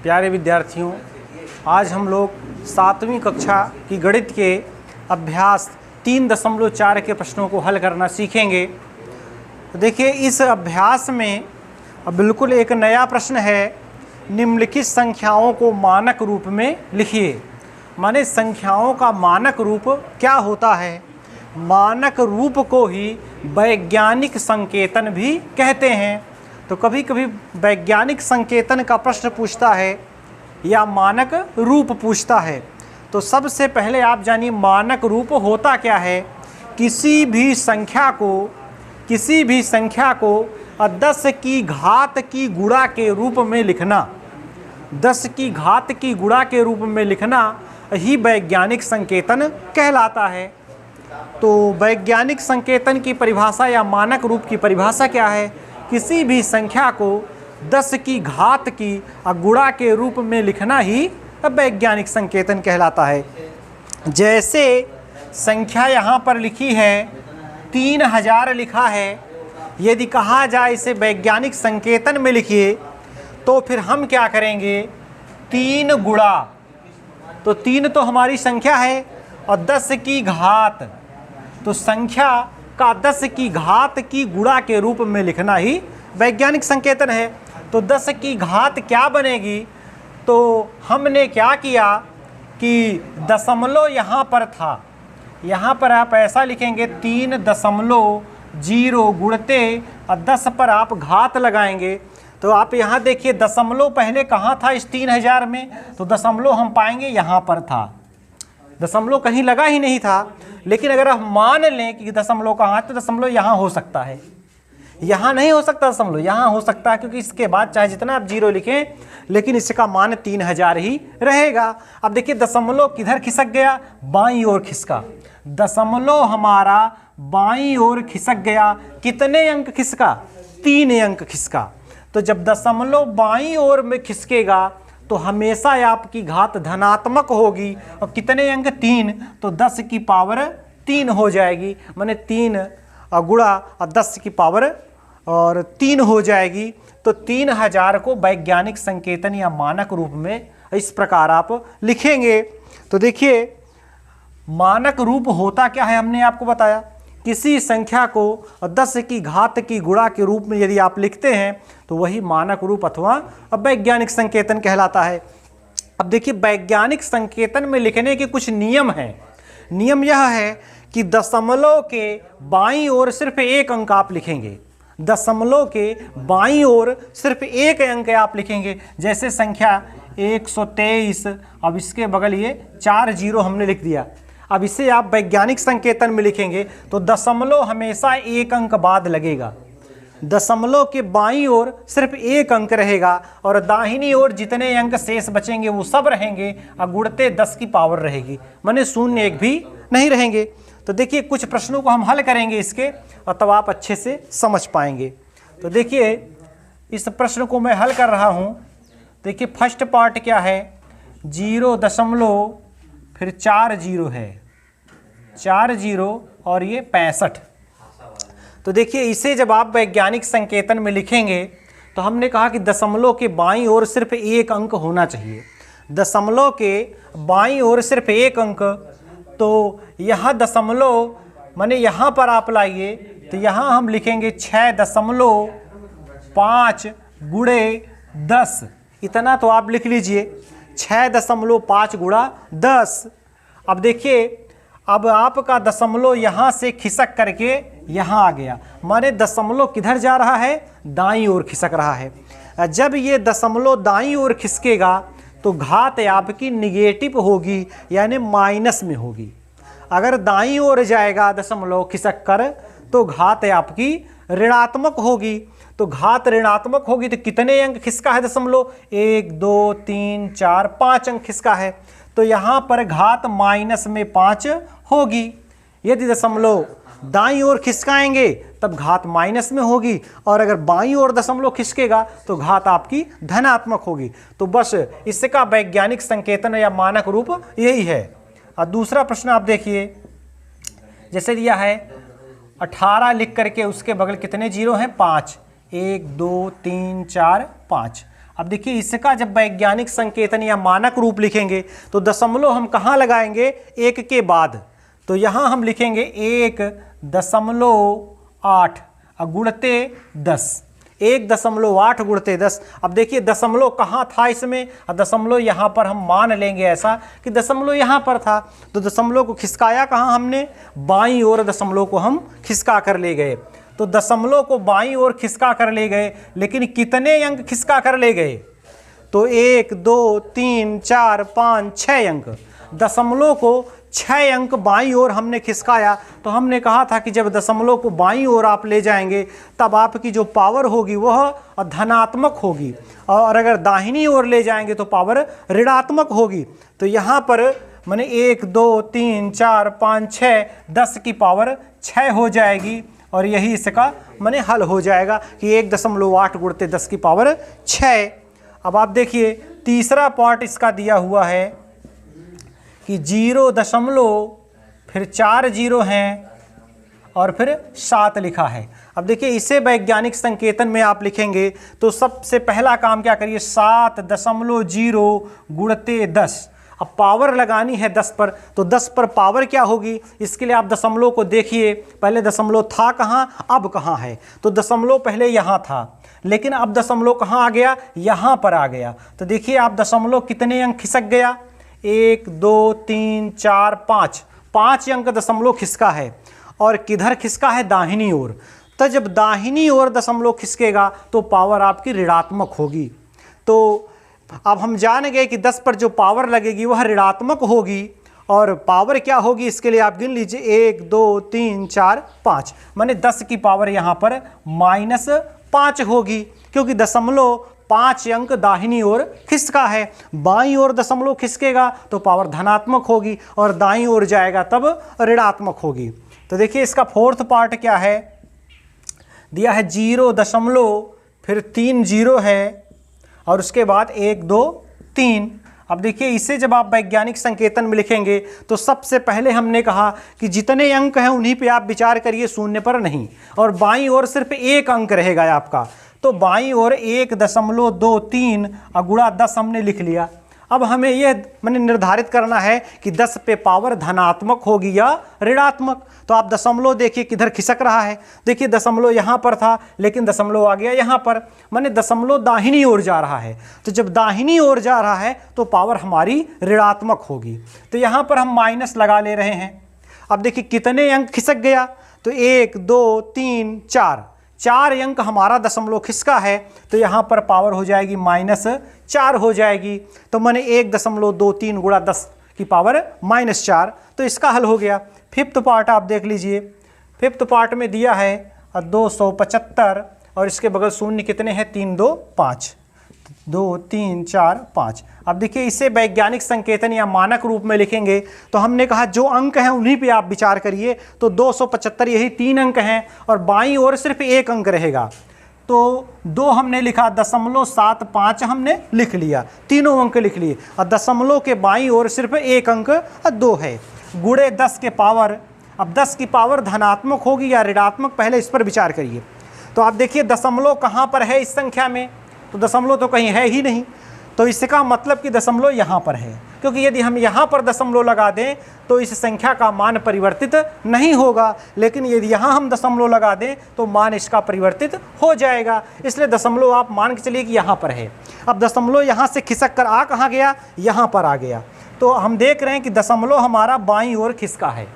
प्यारे विद्यार्थियों, आज हम लोग 7वीं कक्षा की गणित के अभ्यास 3.4 के प्रश्नों को हल करना सीखेंगे। तो देखिए, इस अभ्यास में बिल्कुल एक नया प्रश्न है। निम्नलिखित संख्याओं को मानक रूप में लिखिए। माने संख्याओं का मानक रूप क्या होता है? मानक रूप को ही वैज्ञानिक संकेतन भी कहते हैं। तो कभी कभी वैज्ञानिक संकेतन का प्रश्न पूछता है या मानक रूप पूछता है। तो सबसे पहले आप जानिए मानक रूप होता क्या है। किसी भी संख्या को 10 की घात की गुणा के रूप में लिखना, 10 की घात की गुणा के रूप में लिखना ही वैज्ञानिक संकेतन कहलाता है। तो वैज्ञानिक संकेतन की परिभाषा या मानक रूप की परिभाषा क्या है? किसी भी संख्या को 10 की घात की गुणा के रूप में लिखना ही वैज्ञानिक संकेतन कहलाता है। जैसे संख्या यहाँ पर लिखी है 3000 लिखा है। यदि कहा जाए इसे वैज्ञानिक संकेतन में लिखिए तो फिर हम क्या करेंगे? 3 गुणा, तो 3 तो हमारी संख्या है और 10 की घात, तो संख्या का 10 की घात की गुणा के रूप में लिखना ही वैज्ञानिक संकेतन है। तो 10 की घात क्या बनेगी? तो हमने क्या किया कि दशमलव यहाँ पर था, यहाँ पर आप ऐसा लिखेंगे 3.0 गुणते और 10 पर आप घात लगाएंगे। तो आप यहाँ देखिए दशमलव पहले कहाँ था इस 3000 में? तो दशमलव हम पाएंगे यहाँ पर था, दशमलव कहीं लगा ही नहीं था। लेकिन अगर आप मान लें कि दशमलव कहाँ है तो दशमलव यहाँ हो सकता है, यहाँ नहीं हो सकता दशमलव, यहाँ हो सकता है, क्योंकि इसके बाद चाहे जितना आप 0 लिखें लेकिन इसका मान 3000 ही रहेगा। अब देखिए दशमलव किधर खिसक गया? बाईं ओर खिसका। दशमलव हमारा बाईं ओर खिसक गया। कितने अंक खिसका? 3 अंक खिसका। तो जब दशमलव बाईं ओर में खिसकेगा तो हमेशा आपकी घात धनात्मक होगी। और कितने अंक? 3, तो 10 की पावर 3 हो जाएगी। माने 3 गुणा और 10 की पावर और 3 हो जाएगी। तो 3000 को वैज्ञानिक संकेतन या मानक रूप में इस प्रकार आप लिखेंगे। तो देखिए मानक रूप होता क्या है, हमने आपको बताया। किसी संख्या को 10 की घात की गुणा के रूप में यदि आप लिखते हैं तो वही मानक रूप अथवा वैज्ञानिक संकेतन कहलाता है। अब देखिए वैज्ञानिक संकेतन में लिखने के कुछ नियम हैं। नियम यह है कि दशमलव के बाईं ओर सिर्फ 1 अंक आप लिखेंगे। दशमलव के बाईं ओर सिर्फ 1 अंक आप लिखेंगे। जैसे संख्या 123, अब इसके बगल ये 4 0 हमने लिख दिया। अब इसे आप वैज्ञानिक संकेतन में लिखेंगे तो दशमलव हमेशा 1 अंक बाद लगेगा। दशमलव के बाईं ओर सिर्फ 1 अंक रहेगा और दाहिनी ओर जितने अंक शेष बचेंगे वो सब रहेंगे और गुणते 10 की पावर रहेगी, माने 0 1 भी नहीं रहेंगे। तो देखिए कुछ प्रश्नों को हम हल करेंगे इसके और तब आप अच्छे से समझ पाएंगे। तो देखिए इस प्रश्न को मैं हल कर रहा हूँ। देखिए फर्स्ट पार्ट क्या है? 0 दशमलव फिर 4 0 है, 4 0 और ये 65। तो देखिए इसे जब आप वैज्ञानिक संकेतन में लिखेंगे तो हमने कहा कि दशमलव के बाईं ओर सिर्फ 1 अंक होना चाहिए। दशमलव के बाईं ओर सिर्फ 1 अंक, तो यहाँ दशमलव माने यहाँ पर आप लाइए तो यहाँ हम लिखेंगे 6.5 गुणे 10। इतना तो आप लिख लीजिए, 6.5 गुणा 10। अब देखिए अब आपका दशमलव यहाँ से खिसक करके यहाँ आ गया, माने दशमलव किधर जा रहा है? दाईं ओर खिसक रहा है। जब ये दशमलव दाईं ओर खिसकेगा तो घात आपकी निगेटिव होगी, यानी माइनस में होगी। अगर दाईं ओर जाएगा दशमलव खिसक कर तो घात आपकी ऋणात्मक होगी। तो घात ऋणात्मक होगी तो कितने अंक खिसका है दशमलव? 1 2 3 4 5 अंक खिसका है। तो यहाँ पर घात माइनस में 5 होगी। यदि दशमलव दाईं ओर खिसकाएंगे तब घात माइनस में होगी, और अगर बाईं ओर दशमलव खिसकेगा तो घात आपकी धनात्मक होगी। तो बस इसका वैज्ञानिक संकेतन या मानक रूप यही है। और दूसरा प्रश्न आप देखिए, जैसे दिया है 18 लिख करके उसके बगल कितने 0 हैं? 5, 1 2 3 4 5। अब देखिए इसका जब वैज्ञानिक संकेतन या मानक रूप लिखेंगे तो दशमलव हम कहाँ लगाएंगे, एक के बाद। तो यहाँ हम लिखेंगे 1.8 गुणते 10, 1.8 गुणते 10। अब देखिए दशमलव कहाँ था इसमें, दशमलव यहाँ पर हम मान लेंगे ऐसा कि दशमलव यहाँ पर था, तो दशमलव को खिसकाया कहाँ हमने, बाईं ओर दशमलव को हम खिसका कर ले गए। तो दशमलव को बाईं ओर खिसका कर ले गए, लेकिन कितने अंक खिसका कर ले गए, तो 1 2 3 4 5 6 अंक। दशमलव को 6 अंक बाईं ओर हमने खिसकाया। तो हमने कहा था कि जब दशमलव को बाईं ओर आप ले जाएंगे तब आपकी जो पावर होगी वह धनात्मक होगी, और अगर दाहिनी ओर ले जाएंगे तो पावर ऋणात्मक होगी। तो यहाँ पर मैंने 1 2 3 4 5 6 10 की पावर 6 हो जाएगी, और यही इसका मैंने हल हो जाएगा कि 1.8 गुणते 10 की पावर 6। अब आप देखिए तीसरा पार्ट इसका दिया हुआ है कि 0 फिर 4 0 हैं और फिर 7 लिखा है। अब देखिए इसे वैज्ञानिक संकेतन में आप लिखेंगे तो सबसे पहला काम क्या करिए, 7.0 गुणते 10। अब पावर लगानी है 10 पर, तो 10 पर पावर क्या होगी, इसके लिए आप दशमलव को देखिए, पहले दशमलव था कहाँ, अब कहाँ है। तो दशमलव पहले यहाँ था, लेकिन अब दशमलव कहाँ आ गया, यहाँ पर आ गया। तो देखिए आप दशमलव कितने अंक खिसक गया, 1 2 3 4 5, 5 अंक दशमलव खिसका है, और किधर खिसका है, दाहिनी ओर। तो जब दाहिनी ओर दशमलव खिसकेगा तो पावर आपकी ऋणात्मक होगी। तो अब हम जान गए कि 10 पर जो पावर लगेगी वह ऋणात्मक होगी, और पावर क्या होगी इसके लिए आप गिन लीजिए, 1 2 3 4 5, माने 10 की पावर यहाँ पर -5 होगी, क्योंकि दशमलव 5 अंक दाहिनी ओर खिसका है। बाईं ओर दशमलव खिसकेगा तो पावर धनात्मक होगी, और दाईं ओर जाएगा तब ऋणात्मक होगी। तो देखिए इसका फोर्थ पार्ट क्या है, दिया है 0 फिर 3 0 है, और उसके बाद 1 2 3। अब देखिए इसे जब आप वैज्ञानिक संकेतन में लिखेंगे तो सबसे पहले हमने कहा कि जितने अंक हैं उन्हीं पे आप विचार करिए, शून्य पर नहीं, और बाईं ओर सिर्फ 1 अंक रहेगा आपका। तो बाईं ओर 1.23 गुणा 10 हमने लिख लिया। अब हमें यह मैंने निर्धारित करना है कि 10 पे पावर धनात्मक होगी या ऋणात्मक। तो आप दशमलव देखिए किधर खिसक रहा है, देखिए दशमलव यहाँ पर था लेकिन दशमलव आ गया यहाँ पर, माने दशमलव दाहिनी ओर जा रहा है। तो जब दाहिनी ओर जा रहा है तो पावर हमारी ऋणात्मक होगी। तो यहाँ पर हम माइनस लगा ले रहे हैं। अब देखिए कितने अंक खिसक गया, तो 1 2 3 4 अंक हमारा दशमलव खिसका है, तो यहाँ पर पावर हो जाएगी -4 हो जाएगी। तो मैंने 1.23 गुणा 10 की पावर -4। तो इसका हल हो गया। फिफ्थ पार्ट आप देख लीजिए, फिफ्थ पार्ट में दिया है 275, और इसके बगल शून्य कितने हैं, 3 2 5, 2 3 4 5। अब देखिए इसे वैज्ञानिक संकेतन या मानक रूप में लिखेंगे तो हमने कहा जो अंक हैं उन्हीं पे आप विचार करिए। तो 275 यही 3 अंक हैं, और बाईं ओर सिर्फ 1 अंक रहेगा। तो 2 हमने लिखा, 0.75 हमने लिख लिया, तीनों अंक लिख लिए, और दशमलव के बाईं ओर सिर्फ 1 अंक 2 है। गुणे 10 के पावर, अब 10 की पावर धनात्मक होगी या ऋणात्मक, पहले इस पर विचार करिए। तो आप देखिए दशमलव कहाँ पर है इस संख्या में, तो दशमलव तो कहीं है ही नहीं। तो इसका मतलब कि दशमलव यहाँ पर है, क्योंकि यदि हम यहाँ पर दशमलव लगा दें तो इस संख्या का मान परिवर्तित नहीं होगा, लेकिन यदि यहाँ हम दशमलव लगा दें तो मान इसका परिवर्तित हो जाएगा। इसलिए दशमलव आप मान के चलिए कि यहाँ पर है। अब दशमलव यहाँ से खिसक कर आ कहाँ गया, यहाँ पर आ गया। तो हम देख रहे हैं कि दशमलव हमारा बाईं ओर खिसका है।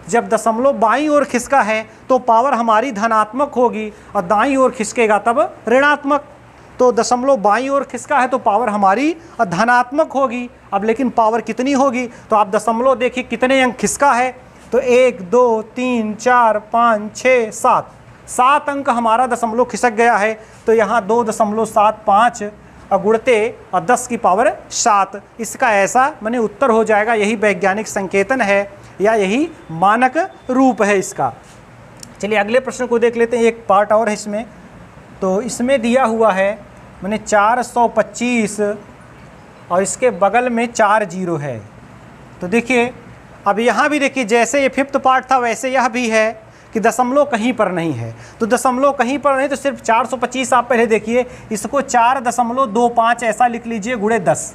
जब दशमलव बाईं ओर खिसका है तो पावर हमारी धनात्मक होगी, और दाईं ओर खिसकेगा तब ऋणात्मक। तो दशमलव बाईं ओर खिसका है तो पावर हमारी धनात्मक होगी। अब लेकिन पावर कितनी होगी, तो आप दशमलव देखिए कितने अंक खिसका है, तो 1 2 3 4 5 6 7 अंक हमारा दशमलव खिसक गया है। तो यहाँ 2.75 गुणते और 10 की पावर 7, इसका ऐसा माने उत्तर हो जाएगा। यही वैज्ञानिक संकेतन है या यही मानक रूप है इसका। चलिए अगले प्रश्न को देख लेते हैं, एक पार्ट और है इसमें। तो इसमें दिया हुआ है मैंने 425, और इसके बगल में 4 0 है। तो देखिए अब यहाँ भी देखिए जैसे ये फिफ्थ पार्ट था वैसे यह भी है, कि दशमलव कहीं पर नहीं है। तो दशमलव कहीं पर नहीं तो सिर्फ 425 आप पहले देखिए, इसको 4.25 ऐसा लिख लीजिए गुणे 10,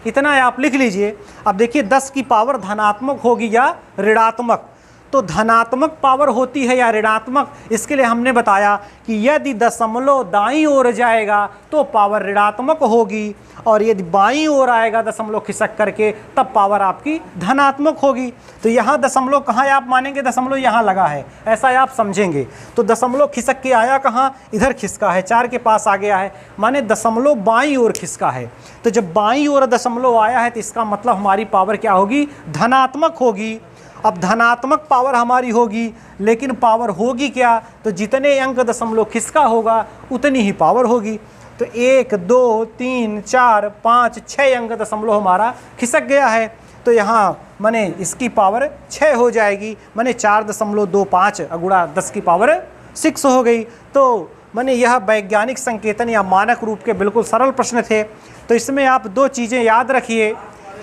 इतना आप लिख लीजिए। अब देखिए 10 की पावर धनात्मक होगी या ऋणात्मक, तो धनात्मक पावर होती है या ऋणात्मक, इसके लिए हमने बताया कि यदि दशमलव दाईं ओर जाएगा तो पावर ऋणात्मक होगी, और यदि बाईं ओर आएगा दशमलव खिसक करके तब पावर आपकी धनात्मक होगी। तो यहाँ दशमलव कहाँ आप मानेंगे, दशमलव यहाँ लगा है ऐसा आप समझेंगे। तो दशमलव खिसक के आया कहाँ, इधर खिसका है, 4 के पास आ गया है, माने दशमलव बाईं ओर खिसका है। तो जब बाईं ओर दशमलव आया है तो इसका मतलब हमारी पावर क्या होगी, धनात्मक होगी। अब धनात्मक पावर हमारी होगी, लेकिन पावर होगी क्या, तो जितने अंक दशमलव खिसका होगा उतनी ही पावर होगी। तो 1 2 3 4 5 6 अंक दशमलव हमारा खिसक गया है, तो यहाँ माने इसकी पावर 6 हो जाएगी, माने 4.25 गुणा 10 की पावर 6 हो गई। तो माने यह वैज्ञानिक संकेतन या मानक रूप के बिल्कुल सरल प्रश्न थे। तो इसमें आप 2 चीज़ें याद रखिए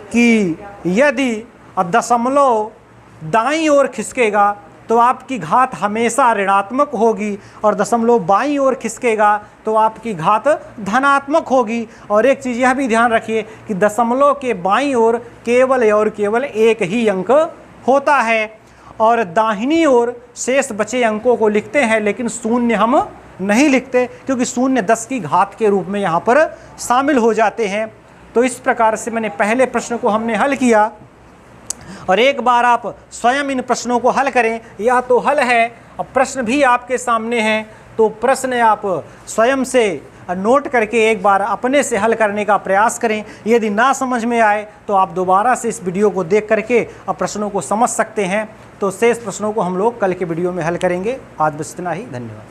कि यदि दशमलव दाईं ओर खिसकेगा तो आपकी घात हमेशा ऋणात्मक होगी, और दशमलव बाईं ओर खिसकेगा तो आपकी घात धनात्मक होगी। और एक चीज़ यह भी ध्यान रखिए कि दशमलव के बाईं ओर केवल और केवल एक ही अंक होता है, और दाहिनी ओर शेष बचे अंकों को लिखते हैं, लेकिन शून्य हम नहीं लिखते, क्योंकि शून्य 10 की घात के रूप में यहाँ पर शामिल हो जाते हैं। तो इस प्रकार से मैंने पहले प्रश्न को हमने हल किया, और एक बार आप स्वयं इन प्रश्नों को हल करें। यह तो हल है, अब प्रश्न भी आपके सामने हैं, तो प्रश्न आप स्वयं से नोट करके एक बार अपने से हल करने का प्रयास करें। यदि ना समझ में आए तो आप दोबारा से इस वीडियो को देख करके अब प्रश्नों को समझ सकते हैं। तो शेष प्रश्नों को हम लोग कल के वीडियो में हल करेंगे। आज बस इतना ही, धन्यवाद।